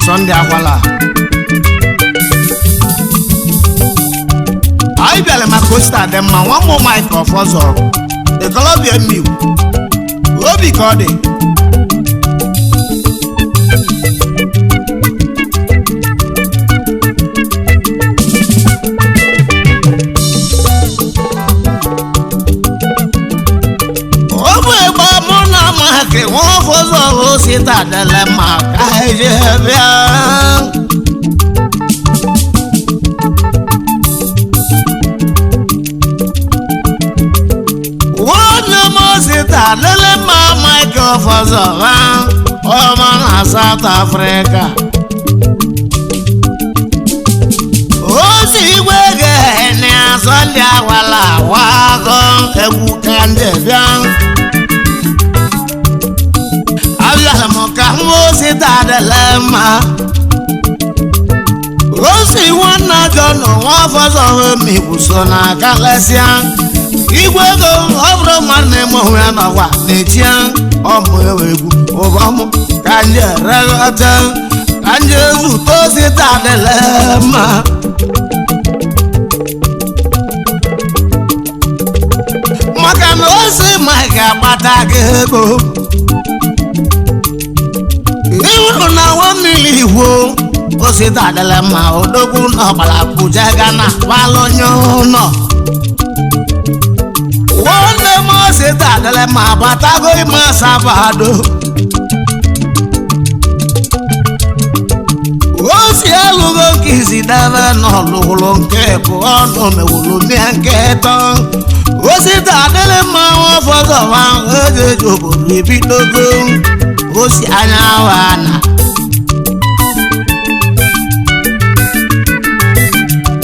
Sunday akwala ai bịara maka Costa dị mma nwa mmụ Mike Ọfọzọ the Colombian Mew obi ka ọ dị que wọ́n fọ́sọ̀ ó sì tàdẹ̀lẹ̀ máa ká ẹ̀jẹ̀ bíá. wọ́n ní mo sì tàdẹ̀lẹ̀ máa Michael fọ́sọ̀ wá ọmọ náà South Africa. ó sì gbẹ́gẹ̀ ní Sunday Akwala wá gan ẹ̀kú kàndé bíá. Ka mo si tàdẹ̀lẹ̀ ma o si wọn nájọ nù wọn fọsọ mi kùsọ na kálẹsíà igwe go ọbụrụ nwanne m onwe nọkwa n'echi ọmụ ewegwu ụbọmụ ka nje reghọta ka nje zụta o si tàdẹ̀lẹ̀ ma maka na o si ma ga-agbata gị ego iwuru na wamili igwo o si tàdẹ̀lẹ̀ ma odogwu n'ọgbara Abuja Ghana palonye ụnọ nwanne m o si tàdẹ̀lẹ̀ ma batago ime Asabado o si elugo nke isi debe n'ọlụlụ nke bụ ọnụ mewulu mie nke tọ o si tàdẹ̀lẹ̀ ma nwa fọzọ ma ejeji obodo ebidogo o si anya wana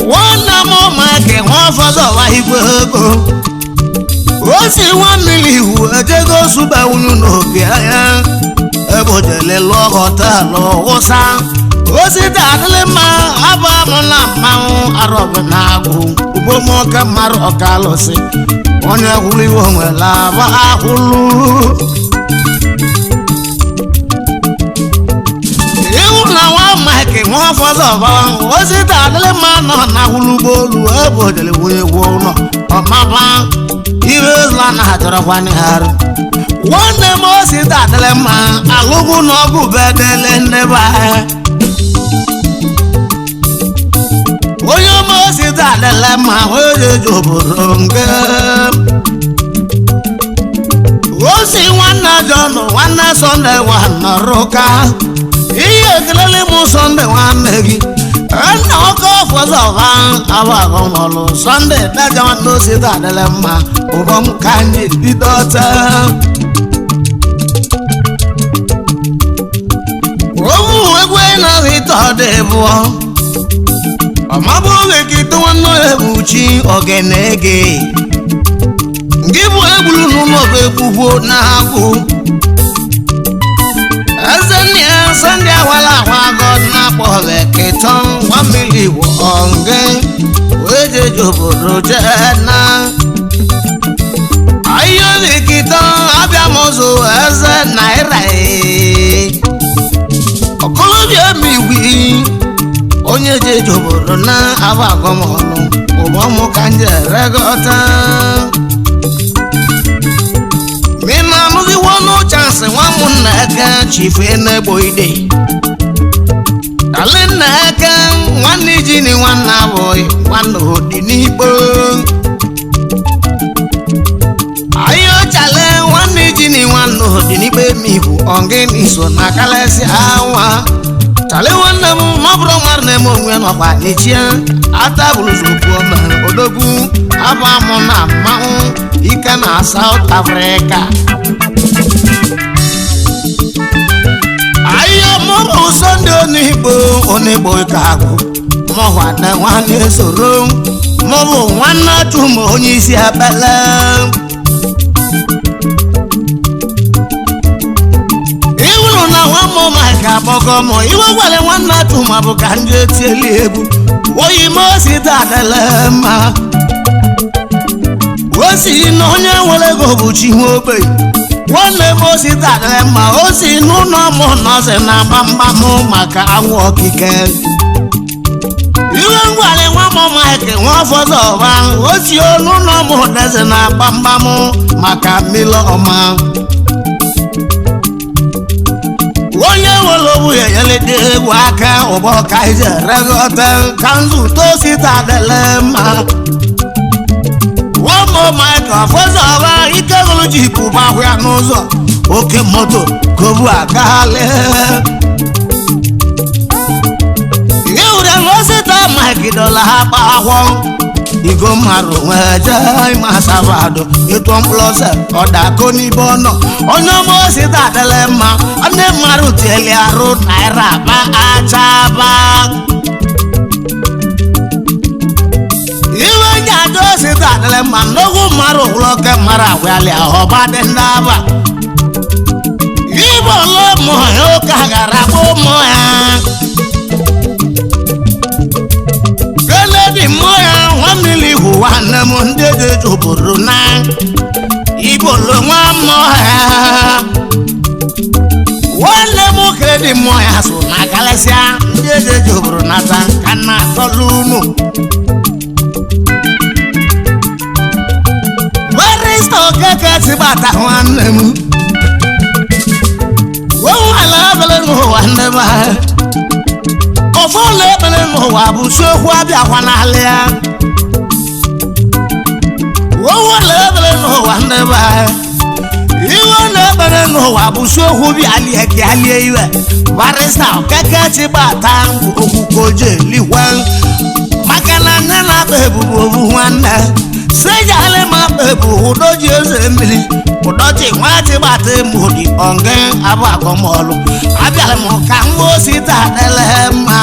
nwanne m Mike nwa fọzọ wa igwe ego o si nwamili iwu ejego sube unu n'oge anya ebojele lụọ họtelụ wụsa o si tàdẹ̀lẹ̀ ma abụ amụ na mmanwụ arọbụ na agụ ugbomọka mmadụ ọkalụsị onye hụrụ iwe nwere abụ ahụlụ Mike wọ́n fọ́sọ̀ bá wọ́n sì tàdẹ̀lẹ̀ máa nọ n'ahụlụgbo olu ebe ojele wee gwuo ụlọ ọmaba ihe Islam jọrọ kwanye harụ nwanne m o si tàdẹ̀lẹ̀ ma alụgwụ n'ọgwụ bedele ndebe ahịa onye ọma o si tàdẹ̀lẹ̀ ma wee jeje obodo nke o si nwanne John nwanne Sunday nwanne Rụka ihe ekelele m Sunday nwanne gị nna ọkọ fọzọ ha abụ ọlụ Sunday daja nwanne o si tàdẹ̀lẹ̀ ma ụbọm ka anyị bido taa owu egwu na ite ọdị bụọ ọmabụ oge kịta nwanne ebuchi ogene gị gị bụ egburu n'ụlọ egwugwo na-agụ Ezennia Sunday Akwala God na-akpọ bekịtọ nwamili igbo onge wee jeje obodo jee na ahịa bekịtọ abịa m ụzọ eze naira ọkọlọbịa miwi onye jeje obodo na abụ agọmọlụ ụbọmụ ka nje regọta mina muzi wono chance wa munna ka chife na boyde alena ka wanni jini wanna boy wanno dinibo ayo chale wanni jini wanno dinibe mihu onge ni so na kalesi awa chale nwanne m ma bụrụ nwanne m onwe nọkwa n'echie atabụlụzokwu ma odogwu aba mụ na mmanwụ ike na South Africa ayo mụrụ Sunday onigbo ka agụ mọhwana nwanne soro mụrụ nwanne chụmụ onye isi abala iwuru na nwa mụ maka abọgọmọ iwe gwara nwanne chụmụ bụ ka ndị etieli egwu oyi mosi dadala mma osi na onye nwere ego bụ chi nwe ogbenye nwanne m osi dadala mma osi n'ụlọ mụ nọzi na gbamgbam maka anwụ okike iwe ngwale nwa mụ mike nwa ọfọdụ ọba osi n'ụlọ mụ nọzi na gbamgbam maka mmiri ọma onye nwere ogbu ya yelede egwu aka ụbọ ka ije regọta ka nzụta osi dadala mma wamo mike ọfọdụ ọba ike gụrụ ji pụba ahụ ya n'ụzọ oke moto kobu akale iwure n'osita mike dọla ha kpa ahụ igo mmarụ nweje masabado ịtụ mkpụlọse ọdakọ n'ibe ọnọ onye ọma osita adịla mma ndị mmadụ tieli arụ naira akpa achaba iwe nye aja osita adịla mma nnukwu mmadụ ụlọke mara agwali ọba dị ndị aba ibe ọlụ ụmụ ya ụka gara bụ ụmụ ya Kennedy mmụọ ya nwa mmiri ihu nwanne m ndị dị obodo na ibolo nwa mmụọ ya nwanne m Kennedy mmụọ ya so na galesịa ndị dị obodo nata ka na atọlụ unu barista okeke tibata nwanne m wala bele n'ụwa ndị ba ọfọlụ ebele n'ụwa bụ siokwu abịakwa n'ala ya wala ebele n'ụwa ndị ba iwe na-ebele n'ụwa bụ siokwu bịalie ka alie iwe barista okeke tibata okwukojelikwe maka na nne na-akpa ebubo obu nwanne sejale ma pebu udoji eze mmiri udoji nwati gbata emudi onge abụ agọmọlụ abịara m ka nwa osita adịla mma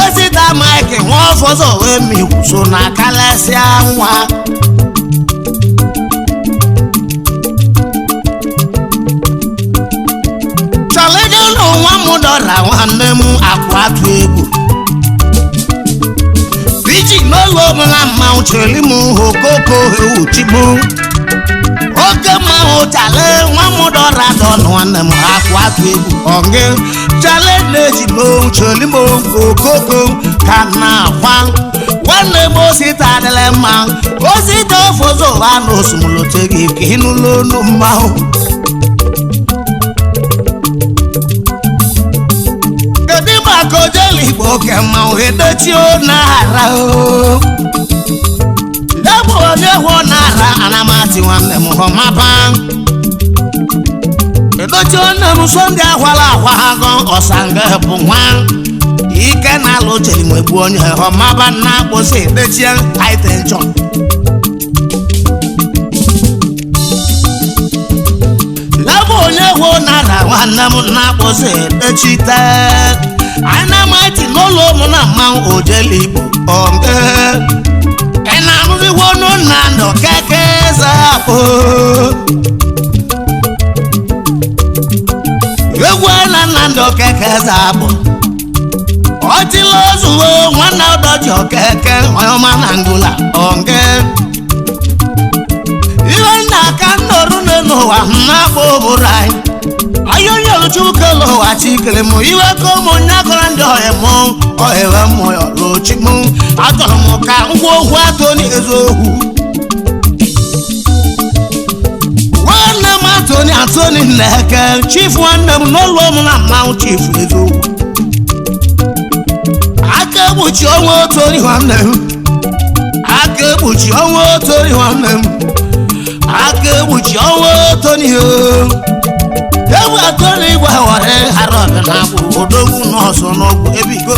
osita mike nwa ọfọzọ wee mikwu so na kalesịa nwa chọlịdị n'ụwa m dọra nwanne m akwa atụ egwu iji n'ụlọ ọbụla mmanwụ cheli m okoko ewu chigbu oke mmanwụ chale nwa m dọra dọnụ nwanne m akwa atụ egwu onge chale na-eji m cheli m okoko ka na-akwa nwanne m osita adịla mma osita ofọzọ ụwa na osumụlote gị ka ịnụlọ onu mmanwụ kojeli igbo ke mmanwụ edochi n'ara ebe onye hụ n'ara anamati nwanne m họmaba edochi onye m Sunday ahwala ahwa agọ ọsanga bụ nwa ike na-alụ jeli m egbu onye họmaba na-akpụsị edochi itenshọn ebe onye hụ n'ara nwanne m na-akpụsị edechite anamati n'ụlọ ụmụ na mmanwụ ojeli igbo onge na-amụziwo n'ụna ndụ keke zapụ egwu na nna ndụ keke zapụ ọtịla ozuwo nwanne ọdọji okeke ọma na ngula onge ihe nna aka nnoru n'ụwa na-akpọ obodo anyị ayonye luchukelo achikele mo iwe ko mo nyakora ndo e mo o ewe mo yo luchimu atoro mo ka ngwo ogwu atoni ezohu wana matoni atoni neke chief wana mo no lo mo na ma chief ezohu akebuchi onwo tori wana akebuchi onwo tori wana akebuchi onwo tori ho ewe toni igwe wọrị hara ọbịa na akwụ odogwu n'ọsọ n'ọgwụ ebigo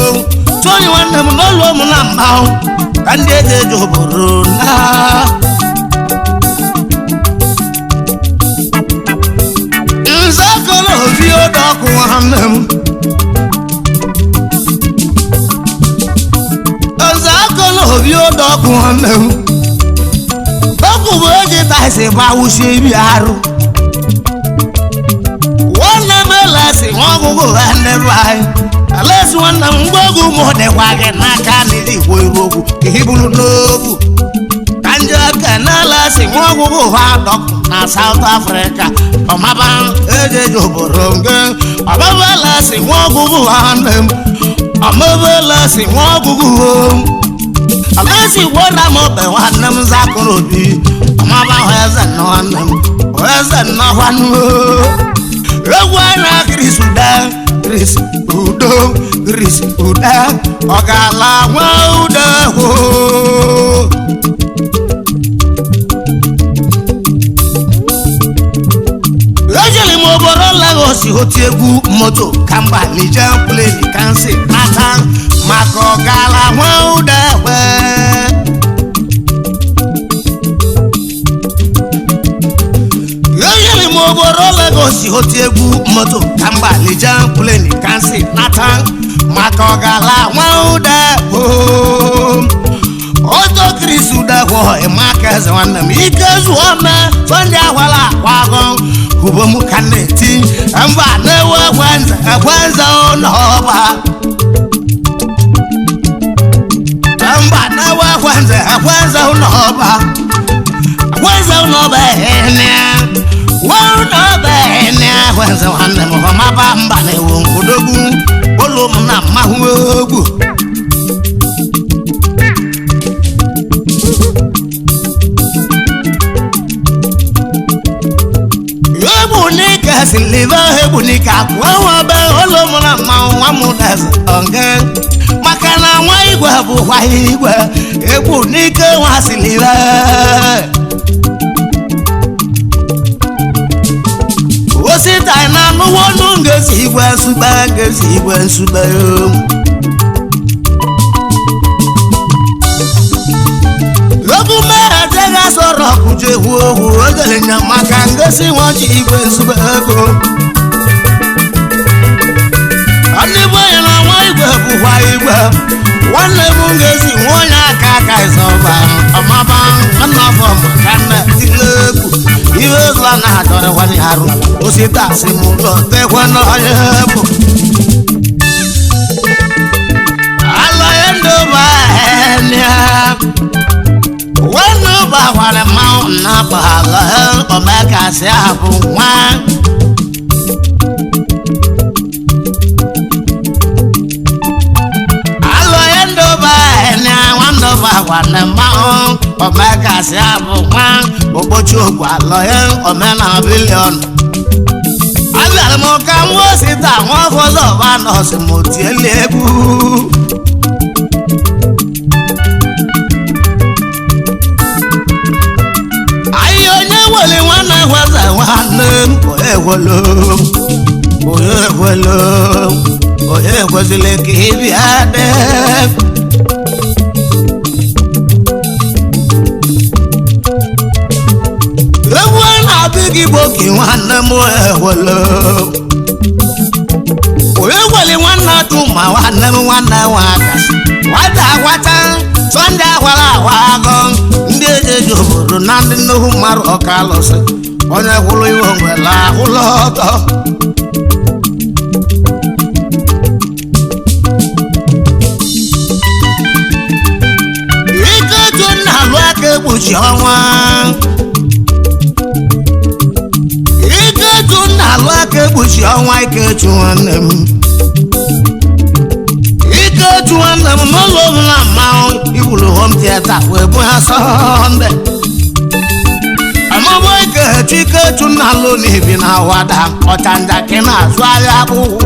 toni nwanne m n'ụlọ ụmụ na mmanwụ ka ndị eji eji obodo na nzakọrọ obi ọdọkụ nwanne m nzakọrọ obi ọdọkụ nwanne m ọkụ bụ eji taisi gbawusie ibi arụ nwanne m elesi nwa ọgụgụ ha nnerụ anyị alesi nwanne m mgbe ogu mụ dịkwa gị n'aka n'iri igbo iru okwu ka ị bụrụ n'okwu ka nje aka na-elesi nwa ọgụgụ ha dọkụ na South Africa ọmaba ejeji obodo nke ọmaba elesi nwa ọgụgụ ha nne m ọmaba elesi nwa ọgụgụ alesi gwara m obe nwanne m zakụrụ obi ọmaba hụ eze nna nwanne m hụ eze nna nwanne egwu anya Chris Ude Chris Udo Chris Ude ọ ga-ala nwa ude hụ ejeli m obodo Lagos oti egwu moto kamba Niger plane kansi nata maka ọ ga-ala nwa ude hwe obodo Lagos oti egwu moto kamba Niger plane kansi nata maka ọ ga-ala nwa ude oto Chris Ude hụ ịmaka eze nwanne m ike zuo me Sunday agwala akwago ubom ka na-eti mba na-ewe ekwenze n'ọba mba na-ewe ekwenze n'ọba ekwenze nwanne m ọmaba mba na-ewu nkwụdogwu ụlọ m na mmahụ ogwu egbunika siliva egbunika kwụwabe ụlọ m na mmanwụ nwa m deze onge maka na nwa igwe bụkwa igwe egbunika nwa siliva osita na anụwọnụ ngezi igwe nsube ogume adịghị sọrọ kụje ewu ohu ogelenya maka ngezi nwaji igwe nsube ego ndị bụ onye na nwa igwe bụkwa igwe nwanne m ngezi nwa onye aka ịzọba ọmaba nnafọ maka nna tile egwu ihe ụzọ na-adọrịkwanye arụ osita si m ụlọ tekwe n'onye bụ alọye ndị ụba enya nwanne ụba gwara mmanwụ na-akpa alọye omekasị abụ nwa alọye ndị ụba enya nwanne ụba gwara mmanwụ omekasị abụ nwa ụbọchị okwu alọye omena bilion abịara m ka m osita nwa ọfọdụ ọba nọọsụ m otieli egwu anyị onye weli nwanne gweze nwanne onye ekwezili ka ịbịa dị egwu na-abịghị gboki nwanne m ewelo onye gweli nwanne atụ ma nwanne m nwanne nwakasị nwata agwata Sunday agwala agwago ndị ejeji obodo na ndị nnukwu mmadụ ọka alụsị onye kwụrụ iwe nwere ahụlọ ọtọ ike otu na-alụ aka egbochi ọnwa Iketu na-alụ aka egbochi ọnwa Iketu nwanne m n'ụlọ ọbụla mmanwụ iwuru home theater wee bụ ha Sọnde amabụ Iketu na-alụ n'ibi na wada ọchanja ka na-azụ ahịa akwụkwọ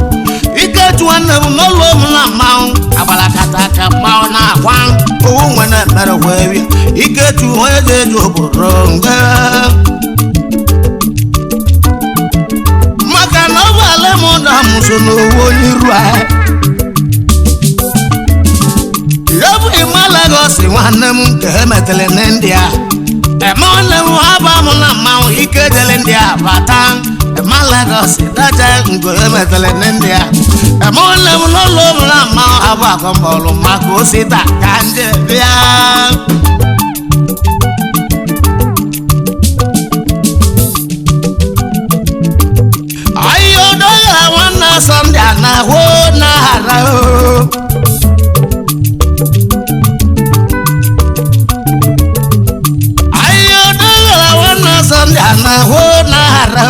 Iketu nwanne m n'ụlọ ọbụla mmanwụ agbalakata ka mmanwụ na-akwa owu nwere mere wee Iketu onye ga-eji obodo mgbe ale mo da musono woni ruwa yabu imalago si wanem ke metele nendia e mo le aba mo na ma ike dele ndia batan e malago si daja ngo metele nendia e mo le mo lo na ma aba ko mbolo mako sita kanje bia ayo do la wana sonda na ho na ra na ho na ra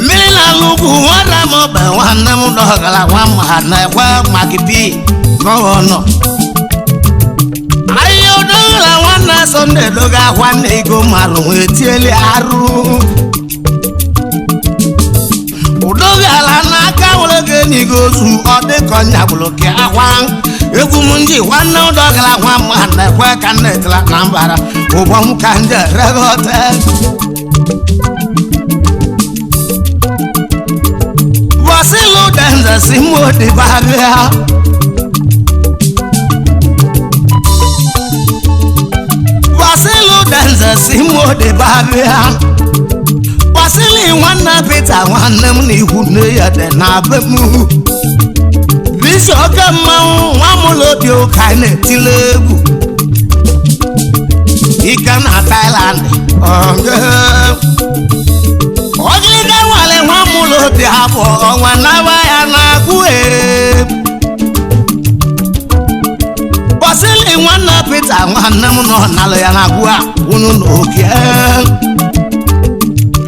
mina lugu wala mo ba wana mo do gala wa ma na kwa makipi ko no ayo do la wana sonde do ga wana igo maru etiele aru udo gala na ka wole ge ni go su ode ko nya bloke awan egwu munji wana dogala wa mana kwa kanetla nambara obon kanje regote wasilu danza simo de baga wasilu danza simo de baga wasili wana peta wana mni hune ya de na bemu bisi oke mmanwụ nwa mụlodi ụkaine tilegwu ike na Thailand ogiliga nwale nwa mụlodi hapụ ọnwa naba ya na-agwụ bọsili nwanne Peter nwanne m nọ n'alụ ya na-agwụ a unu n'oge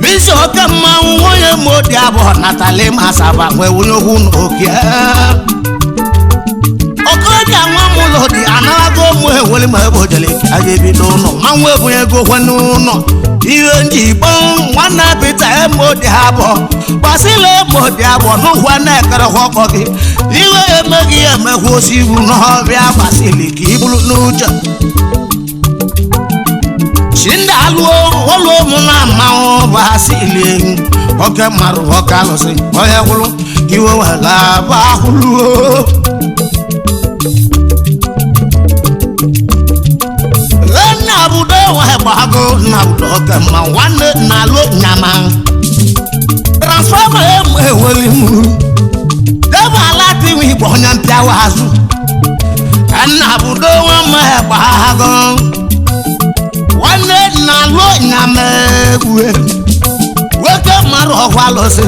bisi oke mmanwụ nwunye modi abụọ Natalie Masaba nwee wunye okwu n'oge okoja nwa mulo di anago mu ewele ma bojele ajebi no ma nwe bu ego kwanu no iwe nji bon wana Peter emodi habo basile modi abo no wana ekere hoko gi iwe emegi emehwo sibu no bia basile ki ibulu nuja shinda aluo olo mu na ma basile oke maru okalo se oya kulu iwe wala ba hulu abudo wa bago na budo ma wane na lo nyama transformer eweli mu deba lati wi bonya mpia wazu na budo wa ma bago wane na lo nyama ewe weke maro kwa lo se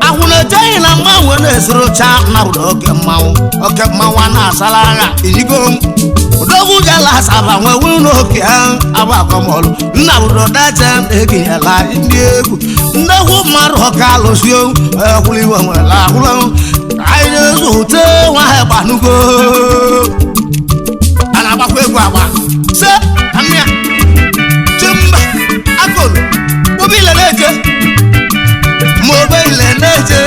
ahuna jai na ma wona esro cha na budo ke ma wana salanga igo odogu jala saba nwe wunu oke aba komolu nna budo daja ege ala ndi egwu ndegwu maru okalo sio ehuli wa la hulo aide zute wa he banugo ana ba kwe gwa se amia chumba akolo mobile leje mobile leje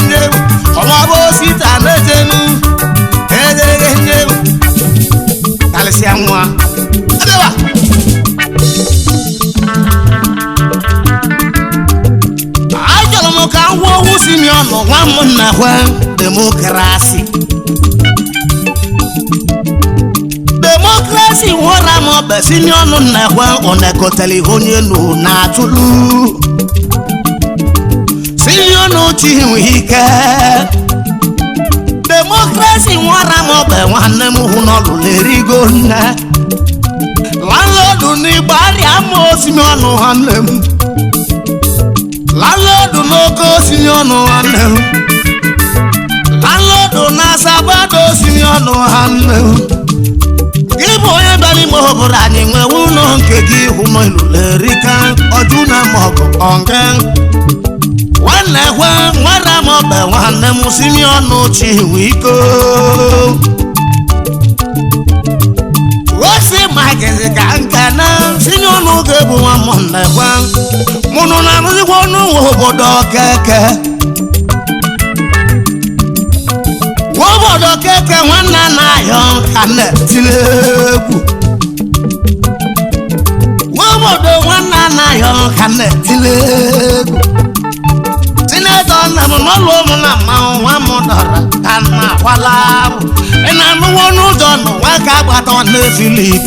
ni ọmọ bó síta lẹ́jẹ̀nu ẹ̀ẹ́dẹ́gẹ́gẹ́ kàlẹ́sì àwọn ẹ̀dẹ́wà. àjọlọmọ kan wọ owó sí mi ọ̀nà wọn mú nàwẹ́ democracy wọ́n ra mọ́ bẹ̀ sí mi ọ̀nà nàwẹ́ ọ̀nà ẹ̀kọ́tẹ̀lẹ̀ onye nù n'atụlụ Sinionu chiwike democracy nwara mobe nwanne m hụ n'ọlụ lerigo nne landlord n'Igbari ama Sinionu nwanne m landlord n'Oko Sinionu nwanne m landlord n'Asabado Sinionu nwanne m gị bụ onye bịara ime obodo anyị nwewe ụlọ nke gị hụ n'ịlụ lerika ọjụ na maọbụ onge nwanne gwa nwara mobe nwanne m Sinionu chiwike osi magezi ka nke na Sinionu ga-ebu nwa nwanne gwa mụnụ na arụzikwa ọnụ nwe obodo keke obodo keke nwoke nwanne na-ayọ ka na-etile egwu nwobodo nwanne na-ayọ ka na-etile egwu Tinetọ nna m n'ụlọ ụmụ na mmanwụ nwa m dọrọ ka na-akwala arụ ị na-anụwo n'ụzọ n'ụwa ka agbata nwanne Filip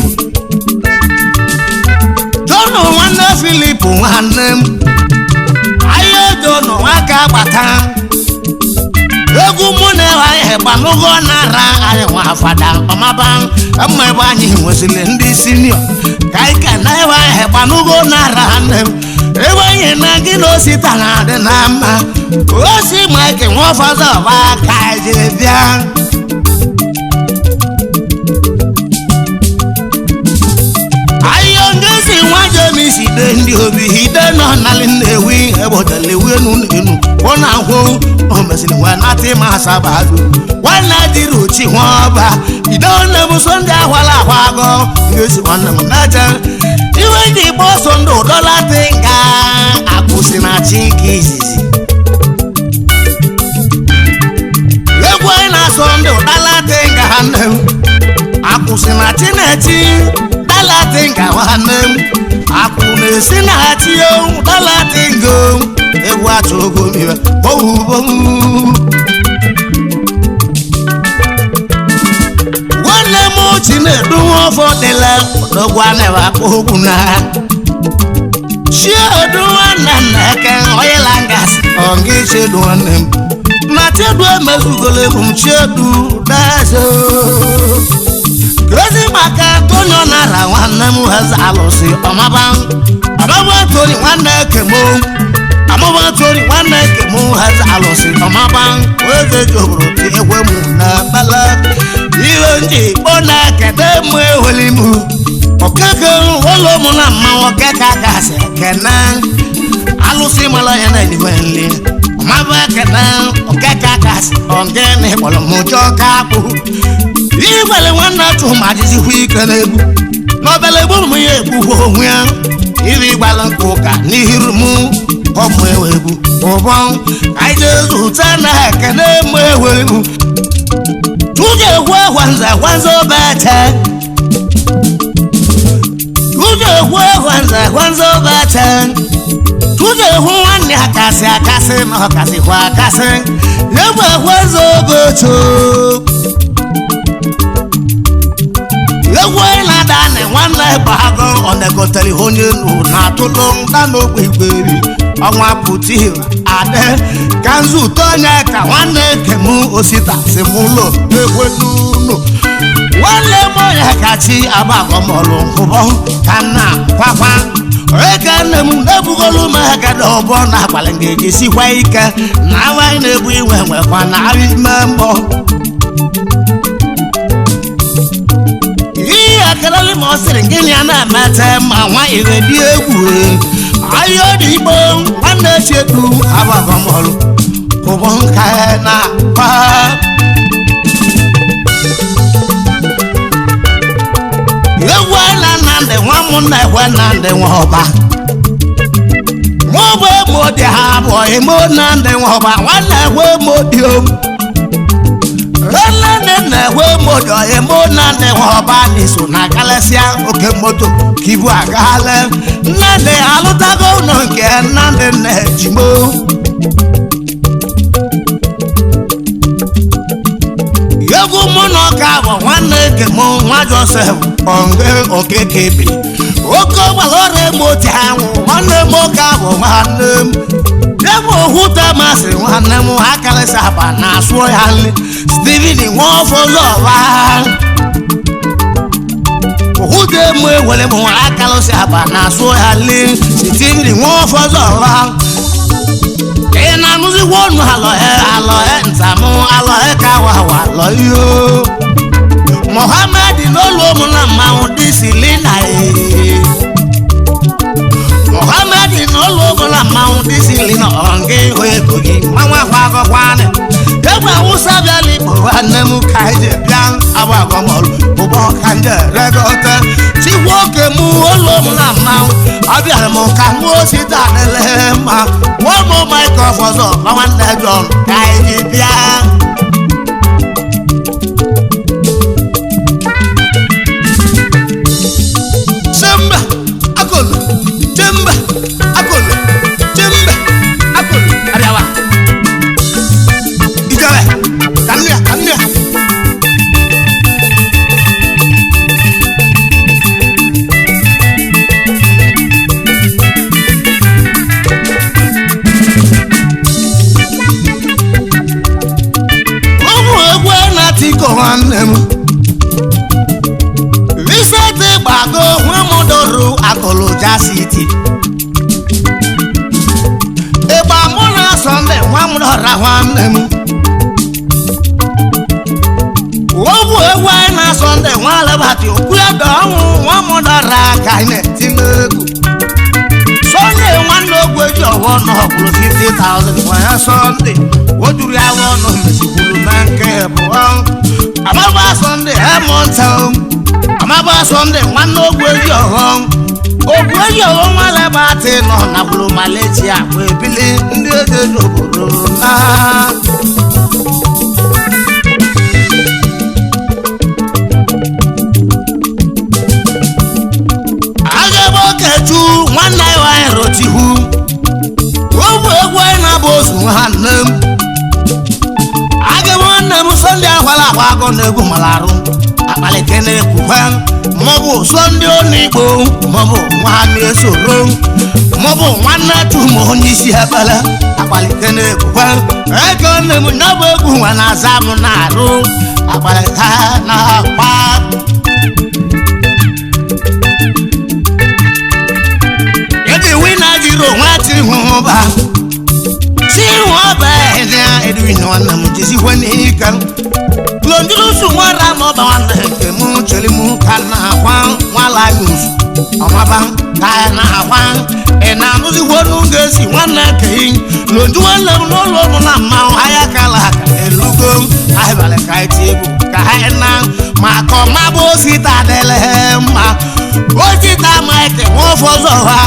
Jọnụ nwanne Filip nwanne m ahịa ego n'ụwa ka agbata egwu mụ na-ewe anyị gbanụgo nara anyị nwa fada ọmaba mma ebe anyị nwesịrị ndị sinio ka anyị ka na-ewe anyị gbanụgo nara nne m ebe anyị na gị na osita na-adị na mma osi Mike Nwafọzọ ọba ka anyị bịa ahịa ngezi nwa Jemisi de ndị obi ide nọ n'alị Nnewi ebotele wenu n'enu ọ na-ahụ o mesịrị nwa na-atị ma asabado nwanne dịrị uchi nwa ọba ide nne m so ndị ahwala ahwa agọ ngezi nwanne m na-eche iwe ndị Igbo so ndị ụdọla dị nga akwụsị na chi nke izizi egwu anyị na-asọ ndị ụdala dị nga ha nne m akwụsị na chi na-echi dala dị nga nwanne m akwụ na-esi na chi dala dị nga egwu achọ ogo mmiri nwanne m Chinedu Nwafọdịla odogwu anaghị akpọ okwu na Chiedu nwanne Nneke oyela ngasị ọngị Chiedu nwanne m na Chiedu emezugolo egwu m Chiedu dazo Gozi maka Tonyo nara nwanne m Eze alụsị ọmaba Tori nwanne Kemo amụba Tori nwanne Kemo Eze alụsị ọmaba Eze joburu egwe m na bala ihe ndị Igbo na-ekede mụ eweli m okeke ụlọ mụ na mmanwụ okeke gasị ekene alụsị mara ya na eluigwe nri ọmaba ekene okeke gasị ọngene kpọrọ m chọọ ka akpụ Igwele nwanne atụ ma jizikwa ike n'egwu n'obele egbu m ya egbukwa onwe ya iri gbala nkụ ụka n'ihiru m ọmụ ewe egwu ụbọ anyị jezụta na ekene mụ ewe egwu tuje egwu gwanza obete tuje egwu gwanza obete tuje egwu nwanne akasị na ọkasịkwa akasị egwu gwanza ogocho egwu ịlada na nwanne bago onegotere onye elu na-atụlụ nda n'ogbe igberi ọnwa pụtira ade ka nzụta onye ka nwanne Kemu Osita si m ụlọ egwe n'ụlọ nwanne m onye kachi agbagọmọlụ nkụbọ ka nna kwakwa eke nne m na-ebugolu m egede ọbọ na agbalị ga-eji sikwa ike na awanyị na-ebu iwe nwekwa na arị ime mbọ akarali ma ọ sịrị gịnị a na-emete ma nwa ire dị egwu ahịa dị Igbo nwanne Chiedu agbagọmọlụ ụbọ nka na pa egwu ala na ndị nwa m na ekwe na ndị nwa ọba mụ bụ emo dị ha abụọ emo na ndị nwa ọba nwanne ekwe emo dị om na-enwe moto emo na ndị ọba n'iso na kalesịa oke moto ka ibu agaghala nnadị alụtago ụlọ nke nnadị na-ejimo egwu mụ na ọka bụ nwanne Kemo nwa Joseph onge okeke bi oke ọgbara emoti ahụ nwanne m ọka bụ nwanne m egwu ohuta masị nwanne m ha kalesịa aba na-asụ ya nri Steven Nwafọzọ ọba ohude mụ ewere m nwa akalụsị aba na-asụ ya nri Steven Nwafọzọ ọba ị na-anụzikwa ọnụ alọhe ntamụ alọhe ka wawa alọyo Mohammed n'olu ụmụ na mmanwụ dị silina Mohammed n'olu ụmụ na mmanwụ dị silina ọngị ego gị manwa kwa agọkwanị egwu awụsa bịala Igbo nwanne m ka ije bịa agbagọmọlụ ụbọ ka nje regote chikwa oke m ụlọ m na mmanwụ abịara m ka m Osita adịle mma nwa m Mike Ọfọzọ nwanne John ka ije bịa Sunday nwa m dọra nwanne m ogwu egwu anyị na Sunday nwa lebati okwu ede ọnwụ nwa m dọra aka anyị na-etile egwu Sunday nwanne ogwu eji ọwọ n'ọbụrụ 50,000 kwa ya Sunday o juru ya awọ ọnụ mesikwuru na nke bụ amaba Sunday emonta amaba Sunday nwanne ogwu eji ọghọ ogwu eji ọghọ nwa lebati nọ na bụrụ Malaysia bụ ebili ndị eze n'obodo na ageboketu nwanne anyị rotihu ogwu egwu anyị na-abụ ozu nwanne m agebo nne m Sunday akwala akwa agụ na-egwu malarụ akpalite na-ekwukwa maọbụ Sunday onigbo maọbụ nwanne esoro maọbụ nwanne tụmụ onye isi ebele akpalite na-ekwukwa ego nne m nyabụ egwu nwa na-aza m na-arụ akpalite na-akpa edi wina jiro nwati hụba si hụba edwin nwanne m jisi kwenye ika londuru su nwara n'ọba nwanne nke m cheli m ka na-akwa nwala yusu ọmaba ka ya na-akwa ị na-anụzikwa n'oge esi nwanne nke yi londu nwanne m n'ụlọ ụmụ na mmanwụ ahịa kala aka elugo ahịbalị ka iti egwu ka ha na maka ọmaba osita adịle mma osita maịkị nwa ọfọzọ ha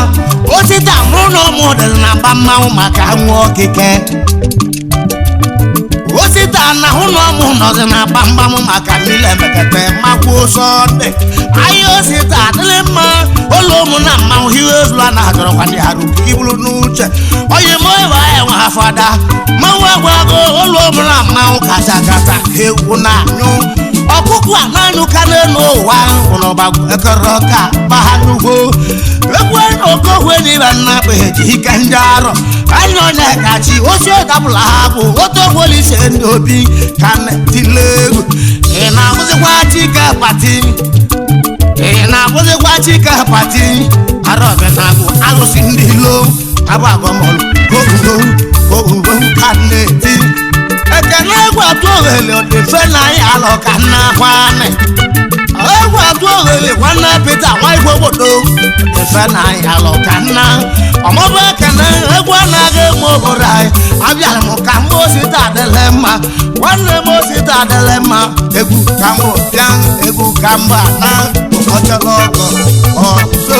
osita mụrụ na ụmụ dịrị na mba mmanwụ maka nwa okike osita na hụ na ọmụ nọzi na gbamgbam maka mmiri emekete makwuo Sunday ahịa osita adịrị mma ụlọ ụmụ na mmanwụ hiwe ezula na ajọrọkwa ndị arụ ibulu n'uche onye moebe ahịa nwa ha fada mmanwụ agwago ụlọ ụmụ na mmanwụ kacha kata ewu na anyụ ọkụkụ a na-anyụ ka n'elu ụwa ụlọgbagwo ekere ọka gbagha n'ugbo ekwe na okogwe n'ibe nna kpeji ike ndị arọ anya onye kachi osi ọdabụla ha bụ otogbolise ndị obi ka na-etile egwu ị na-abụzikwa Chike Pati ị na-abụzikwa Chike Pati arọbe na-abụ alụsị ndị ilo abụ agọmọlụ ogugo ka na-eti ekene egwu atụ oghele ọdịfe na anyị alọ ka nna nwanne egwu atụ oghele nwanne Peter nwa igwe obodo efe na anyị alọ ka nna ọmọbụ ekene egwu anaghị eme obodo anyị abịara m ka mgbe osita adịle mma nwanne m osita adịle mma egwu ka mbụ bịa egwu ka mba na ụkọchọrọ ọgọ ọzọ